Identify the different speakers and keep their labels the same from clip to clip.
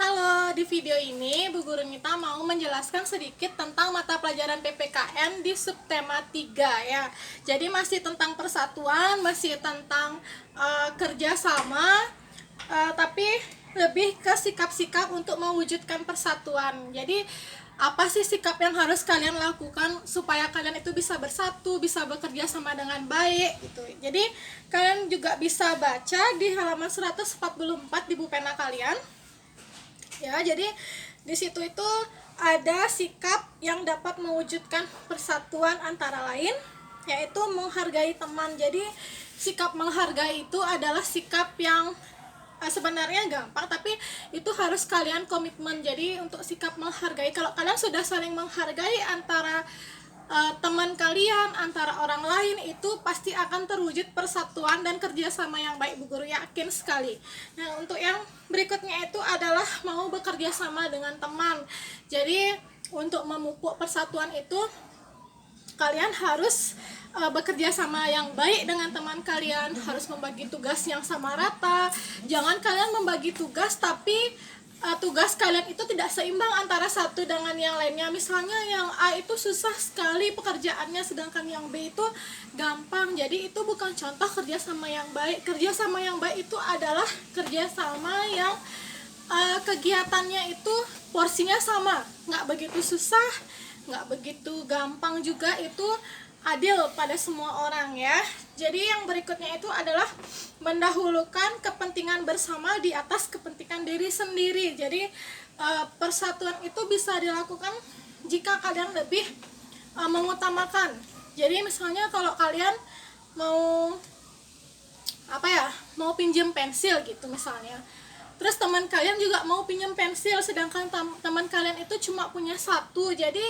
Speaker 1: Halo, di video ini Bu Guru Nita mau menjelaskan sedikit tentang mata pelajaran PPKN di subtema 3 ya. Jadi masih tentang persatuan, masih tentang kerjasama, tapi lebih ke sikap-sikap untuk mewujudkan persatuan. Jadi apa sih sikap yang harus kalian lakukan supaya kalian itu bisa bersatu, bisa bekerja sama dengan baik gitu. Jadi kalian juga bisa baca di halaman 144 di buku pena kalian. Ya, jadi di situ itu ada sikap yang dapat mewujudkan persatuan antara lain, yaitu menghargai teman. Jadi sikap menghargai itu adalah sikap yang sebenarnya gampang, tapi itu harus kalian komitmen. Jadi untuk sikap menghargai, kalau kalian sudah saling menghargai antara teman kalian, antara orang lain, itu pasti akan terwujud persatuan dan kerjasama yang baik. Bu Guru yakin sekali. Nah, untuk yang berikutnya itu adalah mau bekerja sama dengan teman. Jadi untuk memupuk persatuan itu kalian harus bekerja sama yang baik dengan teman kalian, harus membagi tugas yang sama rata. Jangan kalian membagi tugas tapi tugas kalian itu tidak seimbang antara satu dengan yang lainnya. Misalnya yang A itu susah sekali pekerjaannya, sedangkan yang B itu gampang. Jadi itu bukan contoh kerjasama yang baik. Kerjasama yang baik itu adalah kerjasama yang kegiatannya itu porsinya sama, nggak begitu susah, nggak begitu gampang juga, itu adil pada semua orang ya. Jadi yang berikutnya itu adalah mendahulukan kepentingan bersama di atas kepentingan diri sendiri. Jadi persatuan itu bisa dilakukan jika kalian lebih mengutamakan. Jadi misalnya kalau kalian mau mau pinjam pensil gitu misalnya, terus teman kalian juga mau pinjam pensil, sedangkan teman kalian itu cuma punya satu. Jadi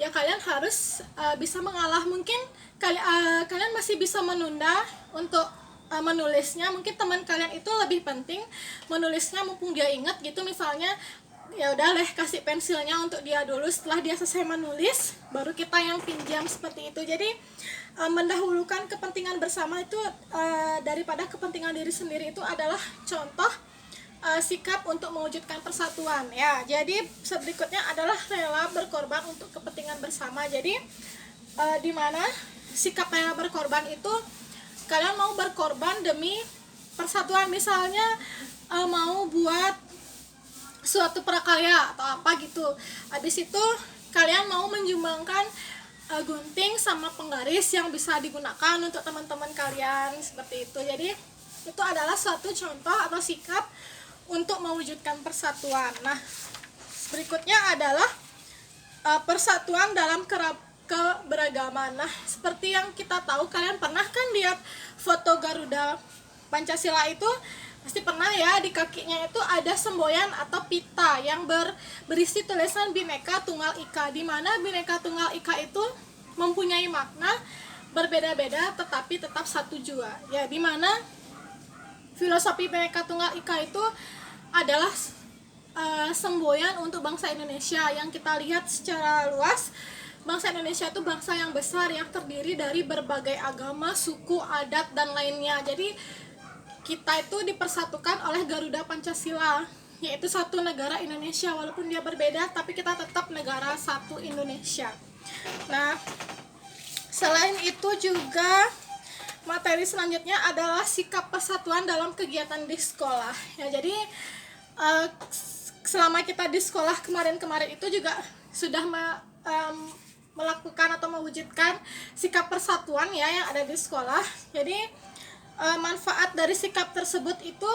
Speaker 1: ya kalian harus bisa mengalah. Mungkin kalian masih bisa menunda untuk menulisnya. Mungkin teman kalian itu lebih penting menulisnya mumpung dia ingat gitu. Misalnya ya udah kasih pensilnya untuk dia dulu, setelah dia selesai menulis baru kita yang pinjam, seperti itu. Jadi mendahulukan kepentingan bersama itu daripada kepentingan diri sendiri itu adalah contoh sikap untuk mewujudkan persatuan ya. Jadi berikutnya adalah rela berkorban untuk kepentingan bersama. Jadi di mana sikap rela berkorban itu kalian mau berkorban demi persatuan. Misalnya mau buat suatu prakarya atau apa gitu, habis itu kalian mau menyumbangkan gunting sama penggaris yang bisa digunakan untuk teman-teman kalian, seperti itu. Jadi itu adalah suatu contoh atau sikap untuk mewujudkan persatuan. Nah, berikutnya adalah persatuan dalam keberagaman. Nah, seperti yang kita tahu, kalian pernah kan lihat foto Garuda Pancasila itu? Pasti pernah ya, di kakinya itu ada semboyan atau pita yang berisi tulisan Bhinneka Tunggal Ika, di mana Bhinneka Tunggal Ika itu mempunyai makna berbeda-beda tetapi tetap satu jua. Ya, di mana filosofi Bhinneka Tunggal Ika itu adalah semboyan untuk bangsa Indonesia. Yang kita lihat secara luas, bangsa Indonesia itu bangsa yang besar yang terdiri dari berbagai agama, suku, adat, dan lainnya. Jadi kita itu dipersatukan oleh Garuda Pancasila, yaitu satu negara Indonesia. Walaupun dia berbeda, tapi kita tetap negara satu Indonesia. Nah, selain itu juga materi selanjutnya adalah sikap persatuan dalam kegiatan di sekolah ya. Jadi selama kita di sekolah kemarin itu juga sudah melakukan atau mewujudkan sikap persatuan ya yang ada di sekolah. Jadi manfaat dari sikap tersebut itu,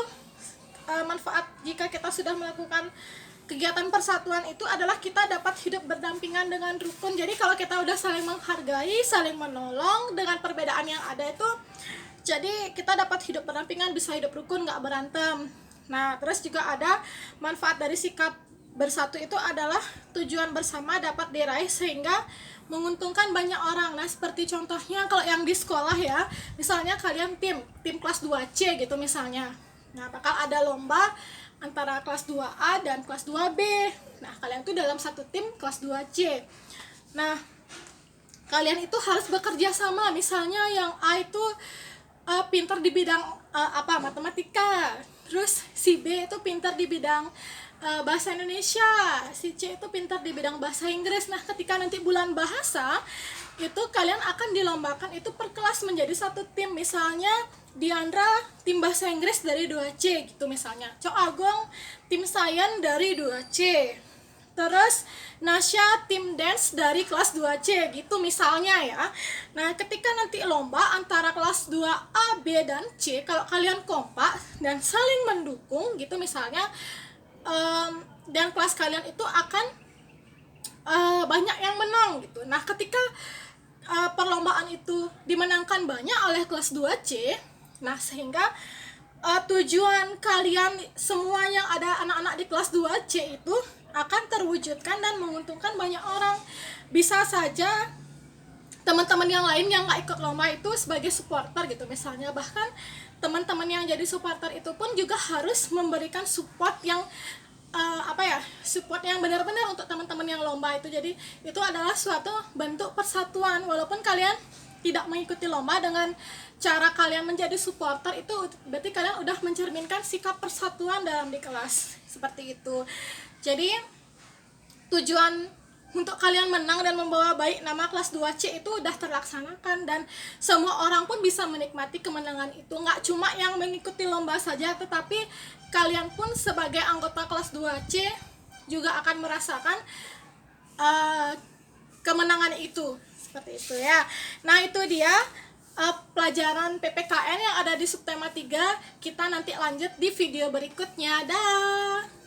Speaker 1: manfaat jika kita sudah melakukan kegiatan persatuan itu adalah kita dapat hidup berdampingan dengan rukun. Jadi kalau kita udah saling menghargai, saling menolong dengan perbedaan yang ada itu, jadi kita dapat hidup berdampingan, bisa hidup rukun, nggak berantem. Nah, terus juga ada manfaat dari sikap bersatu itu adalah tujuan bersama dapat diraih sehingga menguntungkan banyak orang. Nah, seperti contohnya kalau yang di sekolah ya, misalnya kalian tim kelas 2C gitu misalnya. Nah, bakal ada lomba antara kelas 2A dan kelas 2B. Nah, kalian tuh dalam satu tim kelas 2C. Nah, kalian itu harus bekerja sama. Misalnya yang A itu pintar di bidang matematika, Terus si B itu pintar di bidang bahasa Indonesia, si C itu pintar di bidang bahasa Inggris. Nah, ketika nanti bulan bahasa itu kalian akan dilombakan itu per kelas menjadi satu tim. Misalnya Diandra tim bahasa Inggris dari 2C gitu misalnya, Cok Agong tim sains dari 2C, terus Nasya tim dance dari kelas 2C gitu misalnya ya. Nah, ketika nanti lomba antara kelas 2A, B, dan C, kalau kalian kompak dan saling mendukung gitu misalnya, dan kelas kalian itu akan banyak yang menang gitu. Nah, ketika perlombaan itu dimenangkan banyak oleh kelas 2C, nah sehingga tujuan kalian semua yang ada anak-anak di kelas 2C itu akan terwujudkan dan menguntungkan banyak orang. Bisa saja teman-teman yang lain yang nggak ikut lomba itu sebagai supporter gitu misalnya, bahkan teman-teman yang jadi supporter itu pun juga harus memberikan support yang support yang benar-benar untuk teman-teman yang lomba itu. Jadi itu adalah suatu bentuk persatuan. Walaupun kalian tidak mengikuti lomba, dengan cara kalian menjadi supporter itu berarti kalian udah mencerminkan sikap persatuan dalam di kelas, seperti itu. Jadi tujuan untuk kalian menang dan membawa baik nama kelas 2C itu udah terlaksanakan, dan semua orang pun bisa menikmati kemenangan itu. Nggak cuma yang mengikuti lomba saja, tetapi kalian pun sebagai anggota kelas 2C juga akan merasakan kemenangan itu, seperti itu ya. Nah, itu dia pelajaran PPKN yang ada di subtema 3. Kita nanti lanjut di video berikutnya. Dah.